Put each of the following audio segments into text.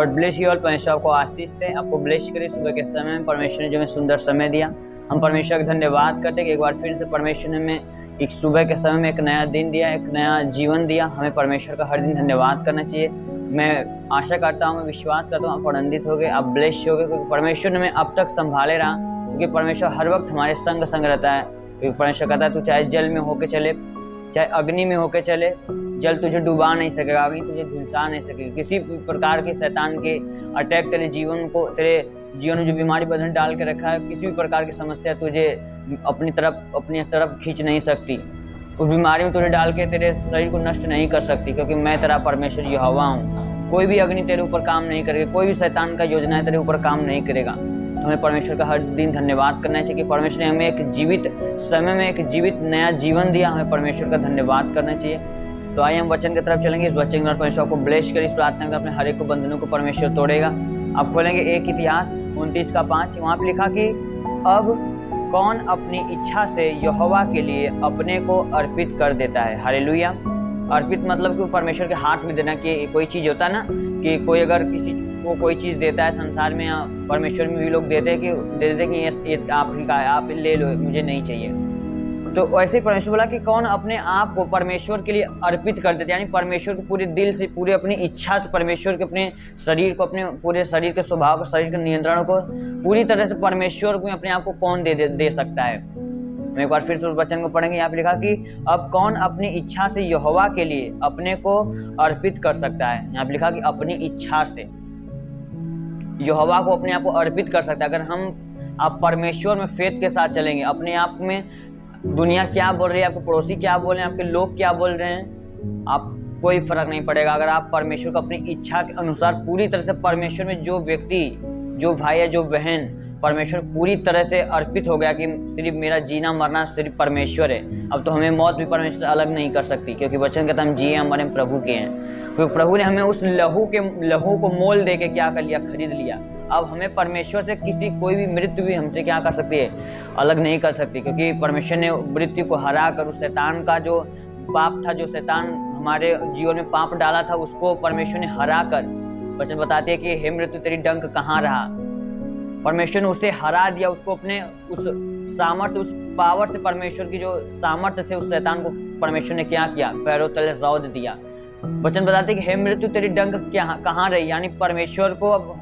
God bless you all. परमेश्वर आपको आशीष दे, आपको ब्लेस करे। सुबह के समय में परमेश्वर ने जो हमें सुंदर समय दिया, हम परमेश्वर का धन्यवाद करते हैं कि एक बार फिर से परमेश्वर ने हमें एक सुबह के समय में एक नया दिन दिया, एक नया जीवन दिया। हमें परमेश्वर का हर दिन धन्यवाद करना चाहिए। मैं आशा करता हूँ, मैं विश्वास करता हूँ आप आनंदित हो गए, आप ब्लेस हो गए, क्योंकि परमेश्वर ने हमें अब तक संभाले रहा। क्योंकि परमेश्वर हर वक्त हमारे संग संग रहता है। क्योंकि परमेश्वर कहता है तू चाहे जल में होके चले, चाहे अग्नि में होके चले, जल तुझे डुबा नहीं सकेगा, अग्नि तुझे झुलसा नहीं सकेगी। किसी प्रकार के शैतान के अटैक तेरे जीवन में जो बीमारी बदन डाल के रखा है, किसी भी प्रकार की समस्या तुझे अपनी तरफ खींच नहीं सकती। उस बीमारी में तुझे डाल के तेरे शरीर को नष्ट नहीं कर सकती, क्योंकि मैं तेरा परमेश्वर यहोवा हूँ। कोई भी अग्नि तेरे ऊपर काम नहीं करेगी, कोई भी शैतान का योजना तेरे ऊपर काम नहीं करेगा। तो हमें परमेश्वर का हर दिन धन्यवाद करना चाहिए कि परमेश्वर ने हमें एक जीवित समय में एक जीवित नया जीवन दिया। हमें परमेश्वर का धन्यवाद करना चाहिए। तो आइए हम वचन की तरफ चलेंगे। इस वचन के बाद परमेश्वर आपको ब्लेस करे। इस प्रार्थना का अपने हर एक बंधनों को परमेश्वर तोड़ेगा। आप खोलेंगे एक इतिहास 29:5। वहाँ पे लिखा कि अब कौन अपनी इच्छा से यहोवा के लिए अपने को अर्पित कर देता है। हालेलुया। अर्पित मतलब कि परमेश्वर के हाथ में देना। कि कोई चीज़ होता है ना, कि कोई अगर किसी को कोई चीज़ देता है संसार में, या परमेश्वर में भी लोग दे देते कि ये आप ही का, आप ले लो, मुझे नहीं चाहिए। तो वैसे ही परमेश्वर बोला कि कौन अपने आप को परमेश्वर के लिए अर्पित कर देते, यानी परमेश्वर को पूरे दिल से, पूरे अपनी इच्छा से, परमेश्वर के अपने शरीर को, अपने पूरे शरीर के स्वभाव को, शरीर के नियंत्रण को पूरी तरह से परमेश्वर को अपने आप को कौन दे सकता है। हम एक बार फिर से उस वचन को पढ़ेंगे। यहाँ पे लिखा कि अब कौन अपनी इच्छा से यहोवा के लिए अपने को अर्पित कर सकता है। यहाँ पे लिखा कि अपनी इच्छा से यहोवा को अपने आप को अर्पित कर सकता है। अगर आप परमेश्वर में फेथ के साथ चलेंगे, अपने आप में दुनिया क्या बोल रही है, आपके पड़ोसी क्या बोल रहे हैं, आपके लोग क्या बोल रहे हैं, आप कोई फर्क नहीं पड़ेगा। अगर आप परमेश्वर को अपनी इच्छा के अनुसार पूरी तरह से परमेश्वर में, जो व्यक्ति, जो भाई है, जो बहन परमेश्वर पूरी तरह से अर्पित हो गया कि सिर्फ मेरा जीना मरना सिर्फ परमेश्वर है, अब तो हमें मौत भी परमेश्वर अलग नहीं कर सकती। क्योंकि वचन कहता है हम जिए हमारे प्रभु के हैं। क्योंकि प्रभु ने हमें उस लहू को मोल दे के क्या कर लिया, खरीद लिया। अब हमें परमेश्वर से कोई भी मृत्यु भी हमसे क्या कर सकती है, अलग नहीं कर सकती। क्योंकि परमेश्वर ने मृत्यु को हरा कर, उस शैतान का जो पाप था, जो शैतान हमारे जीवन में पाप डाला था, उसको परमेश्वर ने हरा कर, वचन बताते हैं कि हे मृत्यु तेरी डंक कहाँ रहा। परमेश्वर ने उसे हरा दिया, उसको अपने उस सामर्थ्य, उस पावर से, परमेश्वर की जो सामर्थ्य से उस शैतान को परमेश्वर ने क्या किया, पैरों तले रौंद दिया। वचन बताते हैं कि हे मृत्यु तेरी डंक कहाँ रही, यानी परमेश्वर को अब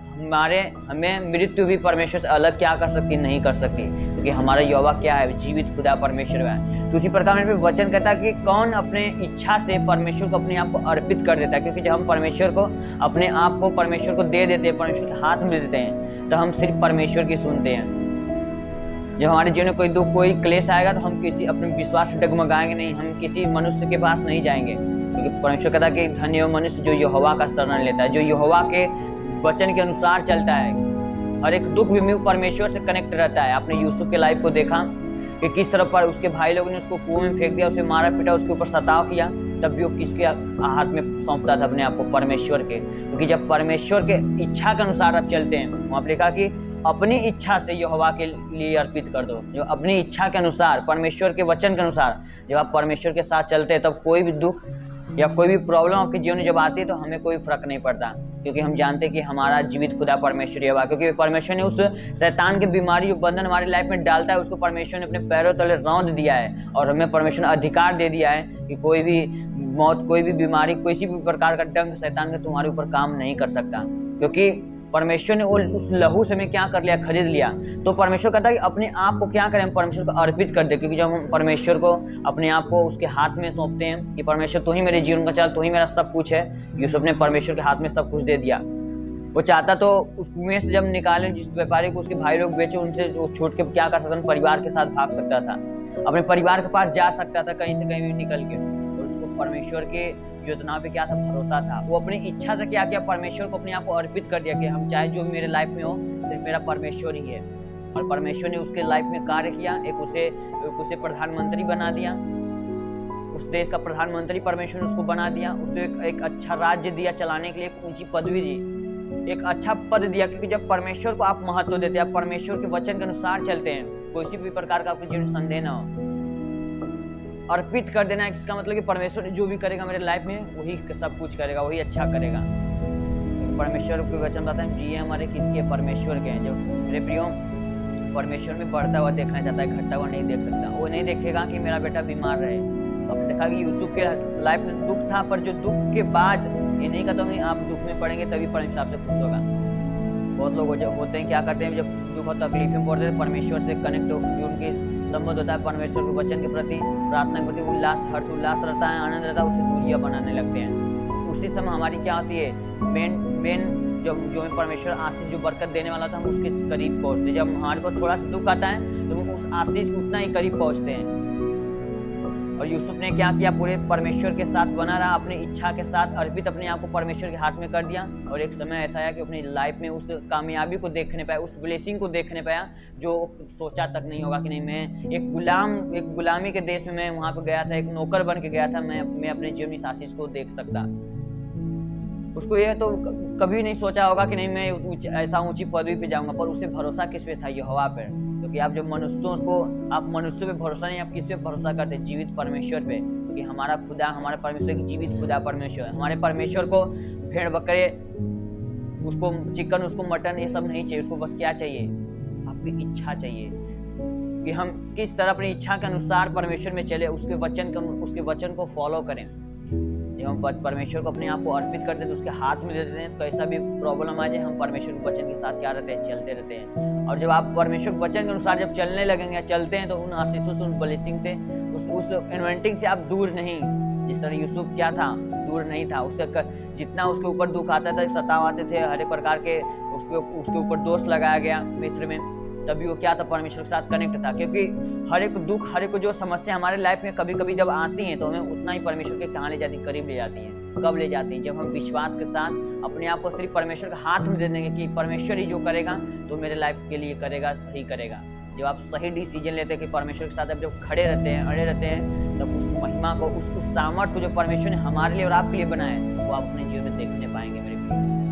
हमें मृत्यु भी परमेश्वर से अलग क्या कर सकती, नहीं कर सकती। क्योंकि हमारा यहोवा क्या है, जीवित खुदा परमेश्वर है। तो उसी प्रकार में वचन कहता है कि कौन अपने इच्छा से परमेश्वर को अपने आप को अर्पित कर देता है। क्योंकि जब हम परमेश्वर को अपने आप को परमेश्वर को दे देते हैं, परमेश्वर के हाथ में दे देते हैं, तो हम सिर्फ परमेश्वर की सुनते हैं। जब हमारे जीवन में कोई दुख, कोई क्लेश आएगा, तो हम किसी अपने विश्वास से डगमगाएंगे नहीं, हम किसी मनुष्य के पास नहीं जाएंगे। क्योंकि परमेश्वर कहता है कि धन्य है मनुष्य जो यहोवा का शरण लेता है, जो यहोवा के वचन के अनुसार चलता है। हर एक दुख भी परमेश्वर से कनेक्ट रहता है। आपने यूसुफ के लाइफ को देखा कि किस तरह पर उसके भाई लोगों ने उसको कुएं में फेंक दिया, उसे मारा पीटा, उसके ऊपर सताव किया, तब भी वो किसके हाथ में सौंपता था अपने आप को, परमेश्वर के। क्योंकि जब परमेश्वर के इच्छा के अनुसार आप चलते हैं, वहाँ पर लिखा कि अपनी इच्छा से यहोवा के लिए अर्पित कर दो। जो अपनी इच्छा के अनुसार, परमेश्वर के वचन के अनुसार जब आप परमेश्वर के साथ चलते हैं, तब कोई भी दुख या कोई भी प्रॉब्लम आपके जीवन में जब आती है, तो हमें कोई फर्क नहीं पड़ता। क्योंकि हम जानते हैं कि हमारा जीवित खुदा परमेश्वर यहोवा। क्योंकि परमेश्वर ने उस शैतान की बीमारी, जो बंधन हमारी लाइफ में डालता है, उसको परमेश्वर ने अपने पैरों तले रौंद दिया है। और हमें परमेश्वर ने अधिकार दे दिया है कि कोई भी मौत, कोई भी बीमारी, किसी भी प्रकार का डंक शैतान का तुम्हारे ऊपर काम नहीं कर सकता। क्योंकि परमेश्वर ने उस लहू से हमें क्या कर लिया, खरीद लिया। तो परमेश्वर कहता है कि अपने आप को क्या करें, हम परमेश्वर को अर्पित कर दे। क्योंकि जब हम परमेश्वर को अपने आप को उसके हाथ में सौंपते हैं कि परमेश्वर तू ही मेरे जीवन का चाल, तू ही मेरा सब कुछ है, यूसुफ ने परमेश्वर के हाथ में सब कुछ दे दिया। वो चाहता तो उस कुएं से जब निकाले, जिस व्यापारी को उसके भाई लोग बेचे, उनसे वो छोड़ के क्या कर सकता था, परिवार के साथ भाग सकता था, अपने परिवार के पास जा सकता था, कहीं से कहीं भी निकल के। और उसको परमेश्वर के योजना पे क्या था, भरोसा था। वो अपनी इच्छा से क्या किया, परमेश्वर को अपने आप को अर्पित कर दिया कि हम चाहे जो मेरे लाइफ में हो, सिर्फ मेरा परमेश्वर ही है। और परमेश्वर ने उसके लाइफ में कार्य किया। एक उसे प्रधानमंत्री बना दिया, उस देश का प्रधानमंत्री परमेश्वर ने उसको बना दिया। उसे एक अच्छा राज्य दिया चलाने के लिए, एक ऊंची पदवी दी, एक अच्छा पद दिया। क्योंकि जब परमेश्वर को आप महत्व देते हैं, आप परमेश्वर के वचन के अनुसार चलते हैं, किसी भी प्रकार का आपके जीवन में संदेह ना हो, अर्पित कर देना है। इसका मतलब कि परमेश्वर जो भी करेगा मेरे लाइफ में, वही सब कुछ करेगा, वही अच्छा करेगा। परमेश्वर के वचन बताते हैं जी हमारे किसके, परमेश्वर के हैं। जब मेरे प्रियो परमेश्वर में बढ़ता हुआ देखना चाहता है, घटता हुआ नहीं देख सकता। वो नहीं देखेगा कि मेरा बेटा बीमार रहे। अब देखा कि यूसुफ के लाइफ में दुख था, पर जो दुख के बाद ये नहीं कहता हूँ आप दुख में पड़ेंगे तभी परमेश्वर आपसे खुश होगा। बहुत लोग होते हैं क्या करते हैं, जब दुख और तकलीफ में पड़ते हैं परमेश्वर से कनेक्ट जो उनके संबंध होता है, परमेश्वर के वचन के प्रति, प्रार्थना के प्रति उल्लास, हर्ष उल्लास रहता है, आनंद रहता है, उससे दूरियां बनाने लगते हैं। उसी समय हमारी क्या होती है, मेन जो हमें परमेश्वर आशीष जो बरकत देने वाला था हम उसके करीब पहुंचते। जब हमारे पास थोड़ा सा दुख आता है तो हम उस आशीष को उतना ही करीब पहुंचते हैं। और यूसुफ ने क्या किया, पूरे परमेश्वर के साथ बना रहा, अपनी इच्छा के साथ अर्पित अपने आप को परमेश्वर के हाथ में कर दिया। और एक समय ऐसा आया कि अपनी लाइफ में उस कामयाबी को देखने पाया, उस ब्लेसिंग को देखने पाया जो सोचा तक नहीं होगा कि नहीं मैं एक गुलामी के देश में मैं वहां पे गया था, एक नौकर बन के गया था, मैं अपने जीवन इस आशीष को देख सकता। उसको ये तो कभी नहीं सोचा होगा कि नहीं मैं ऐसा ऊंची पदवी पे जाऊंगा, पर उसे भरोसा किस पे था, यहोवा पे। क्योंकि आप जब आप मनुष्यों पे भरोसा नहीं, आप किस पे भरोसा करते, जीवित परमेश्वर पे। क्योंकि हमारा खुदा, हमारे परमेश्वर की जीवित खुदा परमेश्वर, हमारे परमेश्वर को भेड़ बकरे, उसको चिकन, उसको मटन ये सब नहीं चाहिए। उसको बस क्या चाहिए, आपकी इच्छा चाहिए कि हम किस तरह अपनी इच्छा के अनुसार परमेश्वर में चले, उसके वचन को फॉलो करें। जब हम परमेश्वर को अपने आप को अर्पित करते हैं तो उसके हाथ में दे देते हैं, कैसा भी प्रॉब्लम आ जाए हम परमेश्वर के वचन के साथ क्या रहते हैं, चलते रहते हैं। और जब आप परमेश्वर के वचन के अनुसार जब चलने लगेंगे, चलते हैं, तो उन आशीषों से, उन ब्लेसिंग से, उस इन्वेंटिंग से आप दूर नहीं। जिस तरह यूसुफ क्या था, दूर नहीं था। उसका जितना उसके ऊपर दुख आता था, सताव आते थे, हर एक प्रकार के उसके ऊपर दोष लगाया गया मिस्र में, तभी वो क्या था, परमेश्वर के साथ कनेक्ट था। क्योंकि हर एक दुख, हर एक जो समस्या हमारे लाइफ में कभी कभी जब आती हैं तो हमें उतना ही परमेश्वर के कहाँ ले जाती है, करीब ले जाती हैं। कब ले जाती हैं, जब हम विश्वास के साथ अपने आप को सिर्फ परमेश्वर के हाथ में दे देंगे कि परमेश्वर ही जो करेगा तो मेरे लाइफ के लिए करेगा, सही करेगा। जब आप सही डिसीजन लेते हैं कि परमेश्वर के साथ आप जब खड़े रहते हैं, अड़े रहते हैं, तब उस महिमा को, उस सामर्थ्य को जो परमेश्वर ने हमारे लिए और आपके लिए बनाया है वो आप अपने जीवन में देखने पाएंगे। मेरे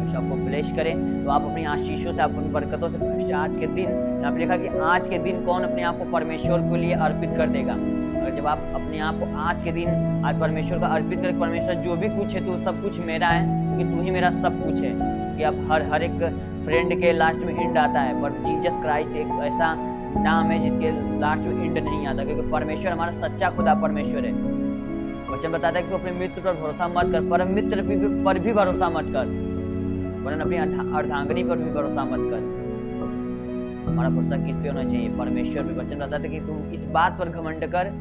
आपको ब्लेस करें तो आप अपनी आशीषों से, अपनी बरकतों से आज के दिन, यहाँ पे लिखा कि आज के दिन कौन अपने आप को परमेश्वर के लिए अर्पित कर देगा। और जब आप अपने आप को आज के दिन आज परमेश्वर का अर्पित करें, परमेश्वर जो भी कुछ है तो सब कुछ मेरा है, क्योंकि तू ही मेरा सब कुछ है। कि आप हर एक फ्रेंड के लास्ट में एंड आता है, पर जीसस क्राइस्ट एक ऐसा नाम है जिसके लास्ट में एंड नहीं आता, क्योंकि परमेश्वर हमारा सच्चा खुदा परमेश्वर है। वचन बताता है कि तू अपने मित्र पर भरोसा मत कर, परम मित्र पर भी भरोसा मत कर, वरन अपनी अर्धांगिनी पर भी भरोसा मत कर। हमारा भरोसा किस पे होना चाहिए, परमेश्वर पे। वचन बताता है कि तू इस बात पर घमंड कर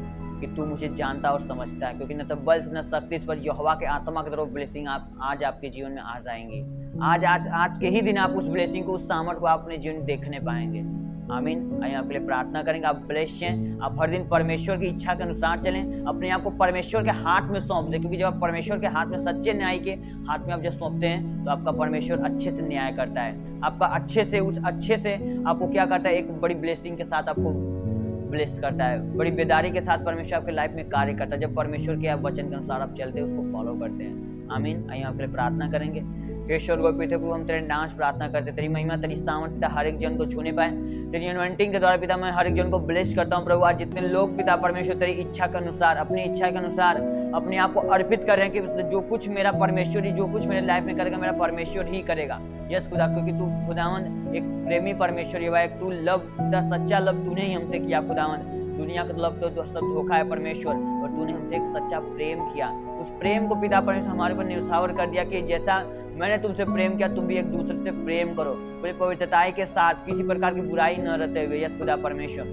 कि तू मुझे जानता और समझता है, क्योंकि न तो बल न शक्ति, इस पर यहोवा के आत्मा की तरफ ब्लेसिंग आज आपके जीवन में आ जाएंगी। आज के ही दिन आप उस ब्लेसिंग को, उस सामर्थ को आप अपने जीवन में देखने पाएंगे। आमीन। आइए आपके लिए प्रार्थना करेंगे। आप ब्लेस्ड हैं, आप हर दिन परमेश्वर की इच्छा के अनुसार चलें, अपने आप को परमेश्वर के हाथ में सौंप दें, क्योंकि जब आप परमेश्वर के हाथ में, सच्चे न्याय के हाथ में आप जब सौंपते हैं तो आपका परमेश्वर अच्छे से न्याय करता है, आपका अच्छे से आपको क्या करता है, एक बड़ी ब्लेसिंग के साथ आपको ब्लेस करता है, बड़ी बेदारी के साथ परमेश्वर आपके लाइफ में कार्य करता है। जब परमेश्वर के आप वचन के अनुसार आप चलते हैं, उसको फॉलो करते हैं। आमीन। आइए आपके लिए प्रार्थना करेंगे। ईश्वर को पिता को हम तेरे नाम से प्रार्थना करते, तेरी महिमा, तेरी सामर्थ पिता हर एक जन को छूने पाए। तेरी अनॉइंटिंग के द्वारा पिता मैं हर एक जन को ब्लेस करता हूँ प्रभु। आज जितने लोग पिता परमेश्वर तेरी इच्छा के अनुसार, अपनी इच्छा के अनुसार अपने आप को अर्पित कर रहे हैं कि जो कुछ मेरा परमेश्वर ही, जो कुछ मेरे लाइफ में करेगा मेरा परमेश्वर ही करेगा। यस खुदा, क्योंकि तू खुदावन एक प्रेमी परमेश्वर है, एक तू लव, पिता सच्चा लव तूने ही हमसे किया खुदावन। दुनिया का लव तो सब धोखा है परमेश्वर, और तूने हमसे एक सच्चा प्रेम किया। उस प्रेम को पिता परमेश्वर हमारे ऊपर न्यौछावर कर दिया कि जैसा मैंने तुमसे प्रेम किया तुम भी एक दूसरे से प्रेम करो, पूरी पवित्रताई के साथ, किसी प्रकार की बुराई न रहते हुए। यस खुदा परमेश्वर,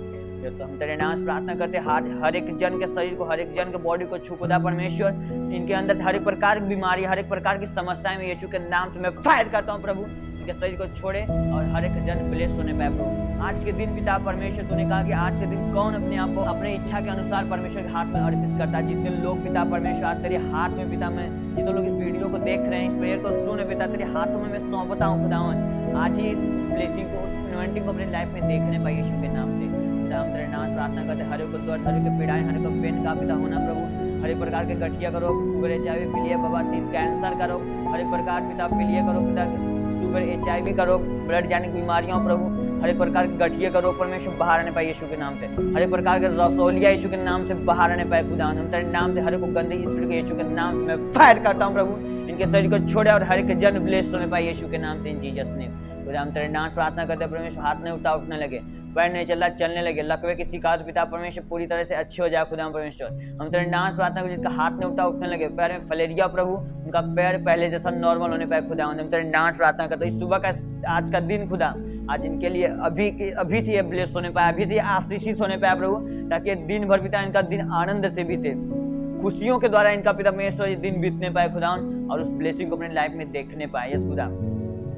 तो हम तेरे नाम से प्रार्थना करते हैं, हर एक जन के शरीर को, हर एक जन के बॉडी को छू खुदा परमेश्वर, इनके अंदर से हर एक प्रकार की बीमारी, हर एक प्रकार की समस्याएं में यीशु के नाम से मैं फायर करता हूँ प्रभु। इनके शरीर को छोड़े और हर एक जन ब्लेस होने पाए प्रभु। आज के दिन पिता परमेश्वर तूने कहा कि आज के दिन कौन अपने आप को अपने इच्छा के अनुसार परमेश्वर के हाथ में अर्पित करता है। जितने लोग पिता परमेश्वर आज तेरे हाथ में पिता मैं, जितने लोग इस वीडियो को देख रहे हैं, इस प्रेयर को सुने पिता, तेरे हाथों में मैं सौंपता हूँ खुदावन। आज ही इस ब्लेसिंग को, उस इन्वेंटिंग को अपनी लाइफ में देखने पाए यीशु के नाम से। हम तेरे नाम प्रार्थना करते, हर एक दर्द, हर एक पीड़ाएं, हर एक पेन का पिता होना प्रभु, हर एक प्रकार के गठिया करो, शुगर HIV फिलिया बाबा, सिर कैंसर करो, हर एक प्रकार पिता फिलिया करो पिता, शुगर HIV करो, ब्लड जाने की बीमारियां प्रभु, हर एक प्रकार के गठिया करो परमेश्वर बाहर आने पाए यीशु के नाम से। हर एक प्रकार के रसौलिया यीशु के नाम से बाहर आने पाए खुदा, हम तेरे नाम से हर एक गंदे स्पिरिट के यीशु के नाम से मैं फायर करता हूँ प्रभु। इनके शरीर को छोड़े और हर एक जन ब्लेस होने पाए यीशु के नाम से, इन जीसस नेम। खुदा हम तेरे नाम से प्रार्थना करते हैं परमेश्वर, हाथ नहीं उठने लगे, पैर नहीं चलता चलने लगे, लकवे की शिकायत पिता परमेश्वर पूरी तरह से अच्छी हो जाए खुदा परमेश्वर। हम तेरे नाम से प्रार्थना करते जिसका हाथ नहीं उठने लगे, पैर में फलेरिया प्रभु, उनका पैर पहले जैसा नॉर्मल होने पाए खुदा। हम तेरे नाम से प्रार्थना करते इस सुबह का आज का दिन खुदा, आज इनके लिए अभी से ये ब्लेस होने पाए, अभी से ये आशीषित होने पाए प्रभु, ताकि दिन भर पिता इनका दिन आनंद से बीते, खुशियों के द्वारा इनका पिता परमेश्वर ये दिन बीतने पाए खुदा, और उस ब्लेसिंग को अपने लाइफ में देखने पाए। यस खुदा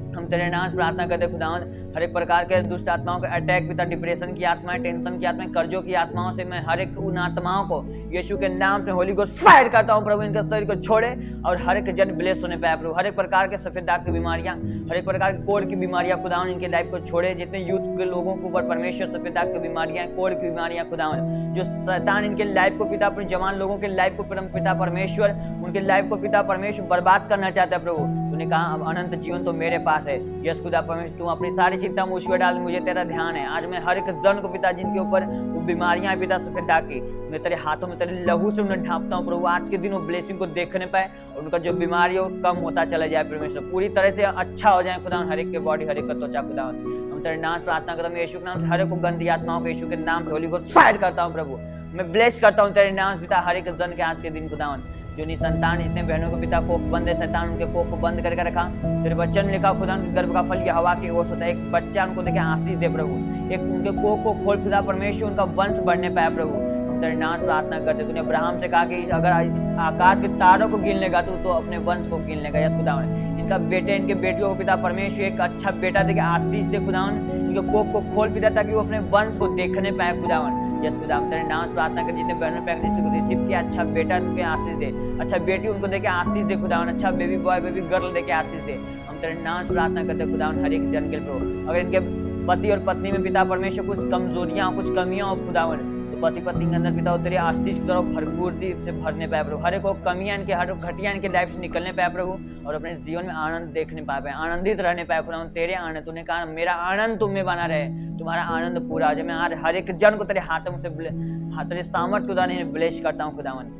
हम तेरे नाम से प्रार्थना करते खुदावंद, हर एक प्रकार के दुष्ट आत्माओं के अटैक पिता, डिप्रेशन की आत्माएं, टेंशन की आत्माएं, कर्जों की आत्माओं से मैं हर एक उन आत्माओं को यीशु के नाम से होली गोस्ट फायर करता हूं प्रभु, इनके शरीर को छोड़े और हर एक जन ब्लेस होने पाए प्रभु। हर एक प्रकार के सफेद दाग की बीमारियां, हर एक प्रकार की कोढ़ की बीमारियां खुदावंद इनके लाइफ को छोड़े। जितने यूथ के लोगों के ऊपर परमेश्वर सफेद दाग की बीमारियां, कोढ़ की बीमारियां खुदावंद, जो शैतान इनके लाइफ को पिता, अपने जवान लोगों के लाइफ को पिता परमेश्वर, उनके लाइफ को पिता परमेश्वर बर्बाद करना चाहता है प्रभु। तूने कहा अब अनंत जीवन तो मेरे पास है। यस खुदा परमेश्वर, तू अपनी सारी चिंता मुझ पर डाल, मुझे तेरा ध्यान है। आज मैं हर एक जन को पिता जिनके ऊपर वो बीमारियां पिता सफेद दाग की, मैं तेरे हाथों में तेरे लहू से उन्हें ढांपता हूं प्रभु। आज के दिन वो ब्लेसिंग को देखने पाए और उनका जो बीमारी है वो कम होता चला जाए परमेश्वर, पूरी तरह से अच्छा हो जाए खुदा, हर एक के बॉडी, हर एक का त्वचा खुदा। हम तेरे नाम से प्रार्थना करता हूं यीशु के नाम से, हर एक को गंदी आत्माओं को यीशु के नाम से होली गोस्ट फायर करता हूं प्रभु। मैं ब्लेस करता हूं तेरे नाम से पिता हर एक जन के आज के दिन खुदावन, जो निसंतान जितने बहनों को पिता कोख बंद है, शैतान उनके कोख को बंद करके रखा। तेरे वचन में लिखा खुदा उनके गर्भ का फल ये हवा की ओस होता है। एक बच्चा उनको देखे आशीष दे प्रभु, एक उनके कोख को खोल खुदा परमेश्वर, उनका वंश बढ़ने पाए प्रभु। हम तेरे नाम से प्रार्थना करते, तूने अब्राहम से कहा कि अगर आकाश के तारों को गिन लेगा तो अपने वंश को गिन लेगा। यस खुदावन, इनका बेटे, इनके बेटियों को पिता परमेश्वर एक अच्छा बेटा देके आशीष दे खुदावन, इनके कोख को खोल पिता ताकि वो अपने वंश को देखने पाए खुदावन। यस खुदा हम तेरे नाम से प्रार्थना कर, जितने बहनों पे रिसीव किया, अच्छा बेटा उनके आशीष दे, अच्छा बेटी उनको देके आशीष दे खुदावन, अच्छा बेबी बॉय बेबी गर्ल देके आशीष दे। हम तेरे नाम से प्रार्थना करते खुदावन हर एक जन के लिए। अगर इनके पति और पत्नी में पिता परमेश्वर कुछ कमजोरियां, कुछ कमियां हो खुदावन, पति पत्नी के अंदर पिता तेरे आशीष की तरफ भरपूर से भरने पाए प्रभु। हर एक को कमियां इनके, हर घटिया इनके लाइफ से निकलने पाए प्रभु, और अपने जीवन में आनंद देखने पाए, आनंदित रहने पाए खुदा। तेरे आनंद, तूने कहा मेरा आनंद तुम में बना रहे, तुम्हारा आनंद पूरा हो जाए। मैं आज हर एक जन को तेरे हाथों से तेरे सामर्थ खुदा ने ब्लेस करता हूँ खुदावन।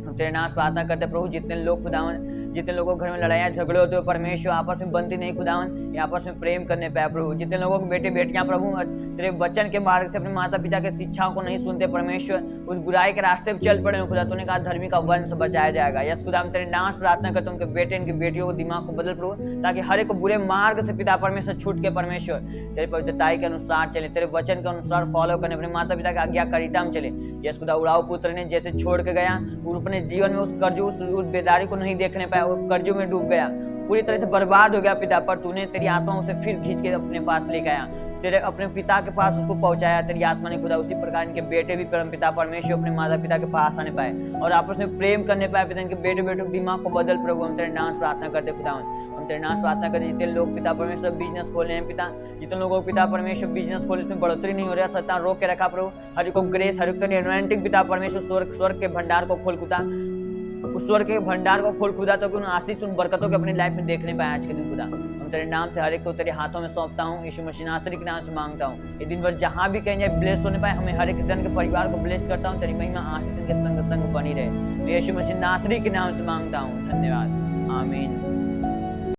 तेरे नाम से प्रार्थना करते प्रभु, जितने लोग खुदावन, जितने लोगों के घर में लड़ाइयाँ झगड़े होते हो परमेश्वर, आपस में बनती नहीं खुदावन, ये आपस में प्रेम करने पाए प्रभु। जितने लोगों के बेटे बेटियां प्रभु तेरे वचन के मार्ग से अपने माता पिता के शिक्षाओं को नहीं सुनते परमेश्वर, उस बुराई के रास्ते पर चल पड़े हो खुदा, तूने कहा धर्मी का वंश बचाया जाएगा। यस खुदा हम तेरे नाम से प्रार्थना करते उनके बेटे, इनकी बेटियों को दिमाग को बदल प्रभु, ताकि हर एक को बुरे मार्ग से पिता परमेश्वर छूट के परमेश्वर तेरे पवित्रताई के अनुसार चले, तेरे वचन के अनुसार फॉलो करने, अपने माता पिता की आज्ञाकारिता में चले। यस खुदा उड़ाऊ पुत्र ने जैसे छोड़ के गया, वो अपने जीवन में उस कर्ज उस बेदारी को नहीं देखने पाया, वो कर्जों में डूब गया, पूरी तरह से बर्बाद हो गया पिता, पर तूने तेरी आत्मा उसे फिर खींच के अपने पास लेके आया, तेरे अपने पिता के पास उसको पहुंचाया तेरी आत्मा ने खुदा। उसी प्रकार इनके बेटे भी परम पिता परमेश्वर अपने माता पिता के पास आने पाए और आपस में प्रेम करने पाए पिता। इनके बेटे बेटों के दिमाग को बदल प्रभु, हम तेरे नाम से प्रार्थना करते खुदा, हम तेरे नाम से प्रार्थना करते। जितने लोग पिता परमेश्वर बिजनेस खोले हैं पिता, जितने लोगों को पिता परमेश्वर बिजनेस खोले उसमें बढ़ोतरी नहीं हो रहा, शैतान रोक के रखा प्रभु, हर को ग्रेस, हर तेरी एनवायरमेंट पिता परमेश्वर स्वर्ग के भंडार को खोल खुदा, उस स्वर्ग के भंडार को खोल खुदा, तो उन आशीष उन बरकतों के अपनी लाइफ में देखने पाए आज के दिन खुदा। हम तेरे नाम से हर एक को तेरे हाथों में सौंपता हूँ, यीशु मसीह नासरी के नाम से मांगता हूँ। ये दिन भर जहाँ भी कहीं जाए ब्लेस होने पाए, हमें हर एक जन के परिवार को ब्लेस करता हूँ, तेरी महिमा आशीष के संग संग बनी रहे। मैं यीशु मसीह नासरी के नाम से मांगता हूँ, धन्यवाद, आमीन।